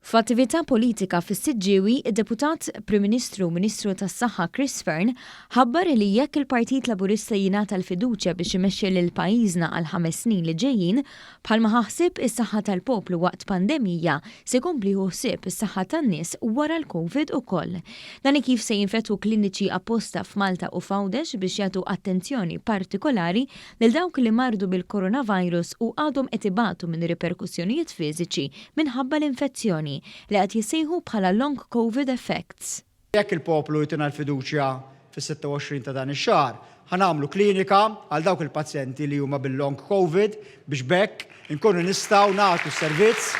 F'attività politika fis-Siġġiewi, id-Deputat Prim Ministru u Ministru tas-Saħħa Chris Fearn ħabbar li jekk il-Partit Laburista jingħata l-fiduċja biex imexxi lil pajjiżna għal 5 snin li ġejjin, bħalma ħaħsib is-saħħa tal-poplu waqt pandemija se jkompli ħsieb is-saħħa tan-nies wara l-COVID ukoll. Dan kif se jinfetħu kliniċi apposta f'Malta u f'Għawdex biex jagħtu attenzjoni partikolari lil dawk li mardu bil-coronavirus u għadhom qed ibatu minn riperkussjonijiet fiżiċi minħabba l-infezzjoni li qed jissejħu bħala long COVID effects. Jekk il-poplu jtina l-fiduċja fis-26 ta' dan ix-xahar, ħanamlu klinika għal dawk il-pazjenti li huma bil-long COVID biex bekk inkunu nistgħu nagħtu servizz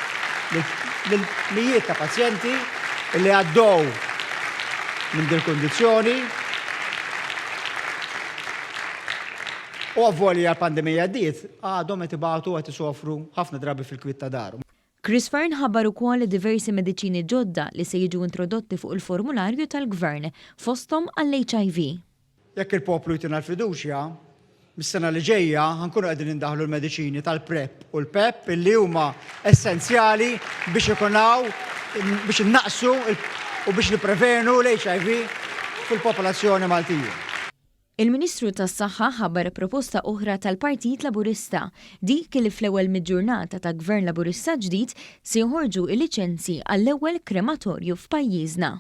lil mijiet ta' pazjenti li għaddew minn din kundizzjoni u avvolja l-pandemija ddiet għadhom qed ibatu qed isofru ħafna drabi fil-kwiet ta' darhom. Chris Fearn ħabbar ukoll diversi mediċini ġodda li se jiġu introdotti fuq il-formularju tal-Gvern fosthom għall-HIV. Jekk il-poplu jtina l-fiduċja, mis-sena li ġejja ħankunu qegħdin indaħlu l-mediċini tal-PrEP u l-PEP illi huma essenzjali biex ikonaw biex innaqsu u biex nipprevenu l-HIV fil-popolazzjoni Maltija. Il-Ministru tas-Saħħa ħabbar proposta oħra tal-Partit Laburista dik li fl-ewwel mid-ġurnata ta' Gvern Laburista ġdid se joħorġu il-liċenzji għall-ewwel krematorju f'pajjiżna.